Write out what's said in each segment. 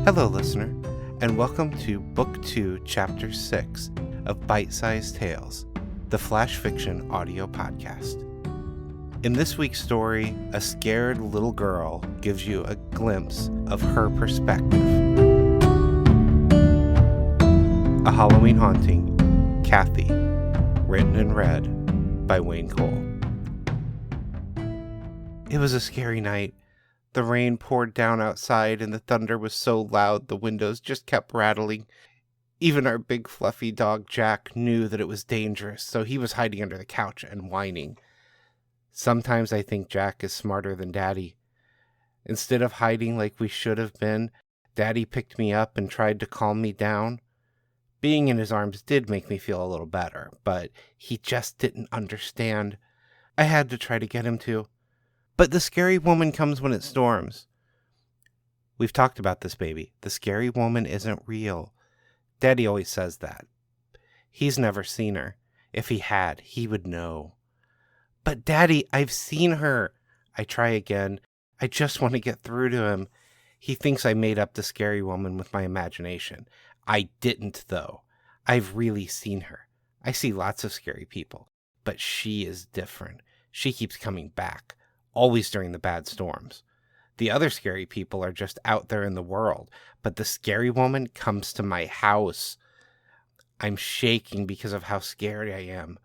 Hello, listener, and welcome to Book 2, Chapter 6 of Bite-Sized Tales, the Flash Fiction audio podcast. In this week's story, a scared little girl gives you a glimpse of her perspective. A Halloween Haunting, Cathy, written and read by Wayne Cole. It was a scary night. The rain poured down outside, and the thunder was so loud the windows just kept rattling. Even our big fluffy dog Jack knew that it was dangerous, so he was hiding under the couch and whining. Sometimes I think Jack is smarter than Daddy. Instead of hiding like we should have been, Daddy picked me up and tried to calm me down. Being in his arms did make me feel a little better, but he just didn't understand. I had to try to get him to. But the scary woman comes when it storms. We've talked about this, baby. The scary woman isn't real. Daddy always says that. He's never seen her. If he had, he would know. But Daddy, I've seen her. I try again. I just want to get through to him. He thinks I made up the scary woman with my imagination. I didn't, though. I've really seen her. I see lots of scary people, but she is different. She keeps coming back. Always during the bad storms. The other scary people are just out there in the world, but the scary woman comes to my house. I'm shaking because of how scared I am.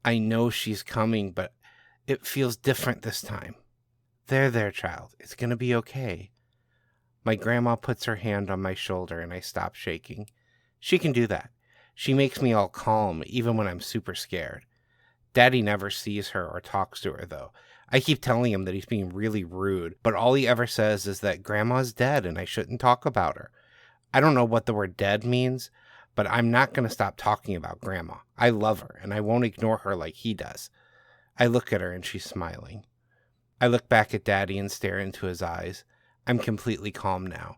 I know she's coming, but it feels different this time. There, child. It's going to be okay. My grandma puts her hand on my shoulder and I stop shaking. She can do that. She makes me all calm, even when I'm super scared. Daddy never sees her or talks to her, though. I keep telling him that he's being really rude, but all he ever says is that Grandma's dead and I shouldn't talk about her. I don't know what the word dead means, but I'm not going to stop talking about Grandma. I love her, and I won't ignore her like he does. I look at her and she's smiling. I look back at Daddy and stare into his eyes. I'm completely calm now,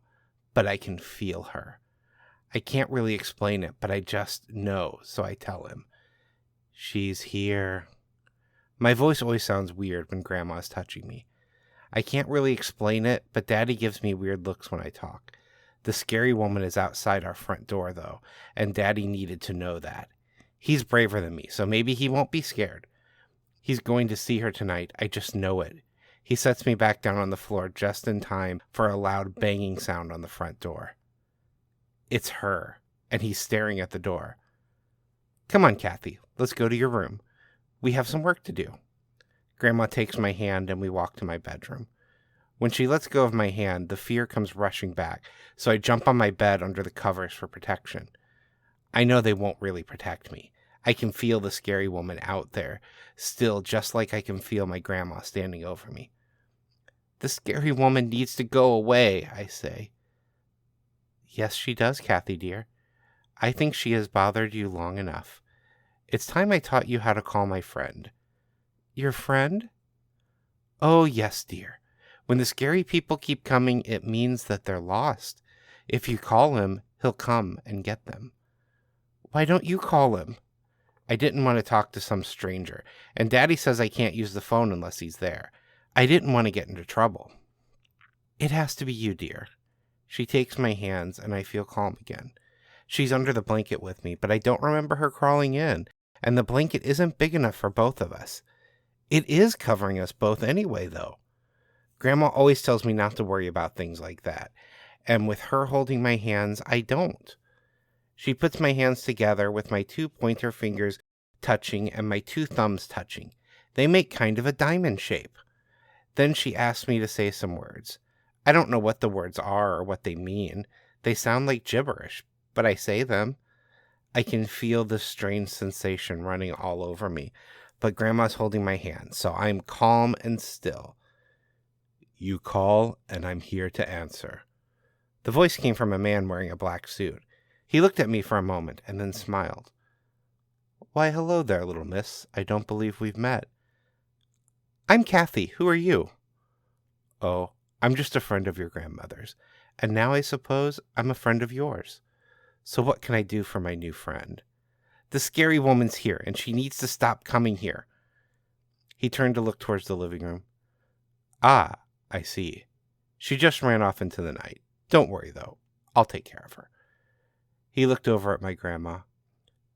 but I can feel her. I can't really explain it, but I just know, so I tell him. She's here. My voice always sounds weird when Grandma's touching me. I can't really explain it, but Daddy gives me weird looks when I talk. The scary woman is outside our front door, though, and Daddy needed to know that. He's braver than me, so maybe he won't be scared. He's going to see her tonight, I just know it. He sets me back down on the floor just in time for a loud banging sound on the front door. It's her, and he's staring at the door. Come on, Cathy, let's go to your room. We have some work to do. Grandma takes my hand and we walk to my bedroom. When she lets go of my hand, the fear comes rushing back, so I jump on my bed under the covers for protection. I know they won't really protect me. I can feel the scary woman out there, still just like I can feel my grandma standing over me. The scary woman needs to go away, I say. Yes, she does, Cathy dear. I think she has bothered you long enough. It's time I taught you how to call my friend. Your friend? Oh, yes, dear. When the scary people keep coming, it means that they're lost. If you call him, he'll come and get them. Why don't you call him? I didn't want to talk to some stranger, and Daddy says I can't use the phone unless he's there. I didn't want to get into trouble. It has to be you, dear. She takes my hands, and I feel calm again. She's under the blanket with me, but I don't remember her crawling in. And the blanket isn't big enough for both of us. It is covering us both anyway, though. Grandma always tells me not to worry about things like that. And with her holding my hands, I don't. She puts my hands together with my 2 pointer fingers touching and my 2 thumbs touching. They make kind of a diamond shape. Then she asks me to say some words. I don't know what the words are or what they mean. They sound like gibberish, but I say them. I can feel the strange sensation running all over me, but Grandma's holding my hand, so I'm calm and still. You call, and I'm here to answer. The voice came from a man wearing a black suit. He looked at me for a moment and then smiled. Why, hello there, little miss. I don't believe we've met. I'm Cathy. Who are you? Oh, I'm just a friend of your grandmother's, and now I suppose I'm a friend of yours. So what can I do for my new friend? The scary woman's here, and she needs to stop coming here. He turned to look towards the living room. Ah, I see. She just ran off into the night. Don't worry, though. I'll take care of her. He looked over at my grandma.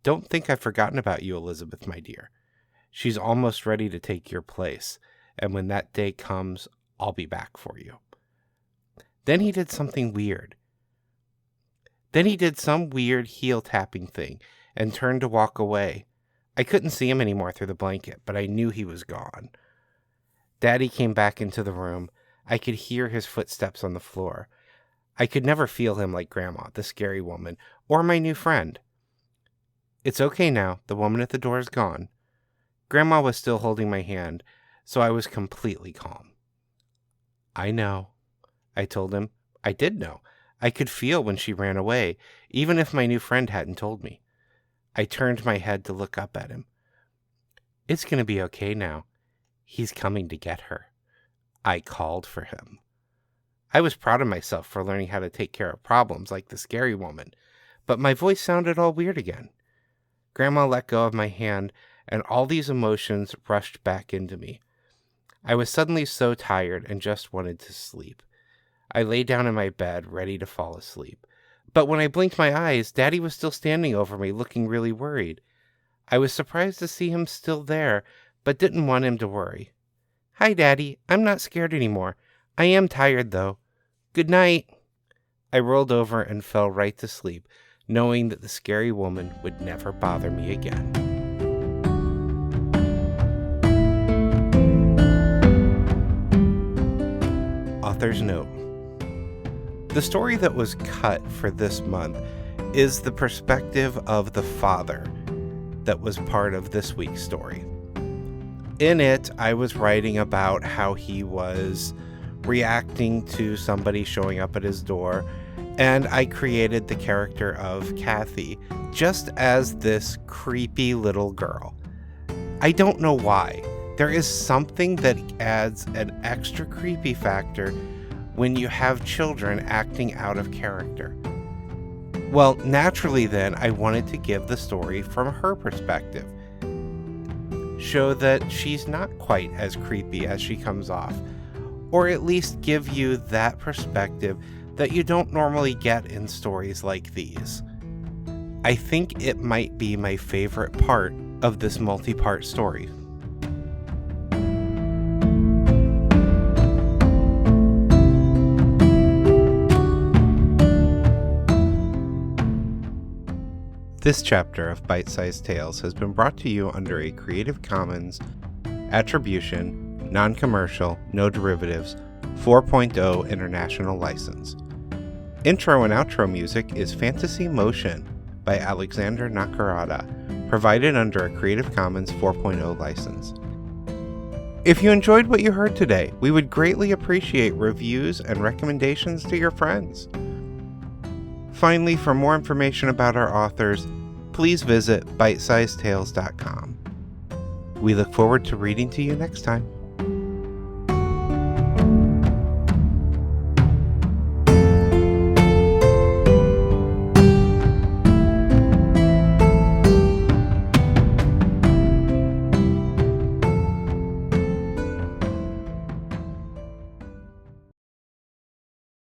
Don't think I've forgotten about you, Elizabeth, my dear. She's almost ready to take your place, and when that day comes, I'll be back for you. Then he did something weird. Then he did some weird heel-tapping thing and turned to walk away. I couldn't see him anymore through the blanket, but I knew he was gone. Daddy came back into the room. I could hear his footsteps on the floor. I could never feel him like Grandma, the scary woman, or my new friend. It's okay now. The woman at the door is gone. Grandma was still holding my hand, so I was completely calm. I know, I told him. I did know. I could feel when she ran away, even if my new friend hadn't told me. I turned my head to look up at him. It's going to be okay now. He's coming to get her. I called for him. I was proud of myself for learning how to take care of problems like the scary woman, but my voice sounded all weird again. Grandma let go of my hand, and all these emotions rushed back into me. I was suddenly so tired and just wanted to sleep. I lay down in my bed, ready to fall asleep. But when I blinked my eyes, Daddy was still standing over me, looking really worried. I was surprised to see him still there, but didn't want him to worry. Hi, Daddy. I'm not scared anymore. I am tired, though. Good night. I rolled over and fell right to sleep, knowing that the scary woman would never bother me again. Author's note. The story that was cut for this month is the perspective of the father that was part of this week's story. In it, I was writing about how he was reacting to somebody showing up at his door, and I created the character of Cathy just as this creepy little girl. I don't know why. There is something that adds an extra creepy factor when you have children acting out of character. Well, naturally then, I wanted to give the story from her perspective. Show that she's not quite as creepy as she comes off, or at least give you that perspective that you don't normally get in stories like these. I think it might be my favorite part of this multi-part story. This chapter of Bite-Sized Tales has been brought to you under a Creative Commons Attribution, Non-Commercial, No Derivatives, 4.0 International License. Intro and outro music is Fantasy Motion by Alexander Nakarada, provided under a Creative Commons 4.0 license. If you enjoyed what you heard today, we would greatly appreciate reviews and recommendations to your friends. Finally, for more information about our authors, please visit bitesizedtales.com. We look forward to reading to you next time.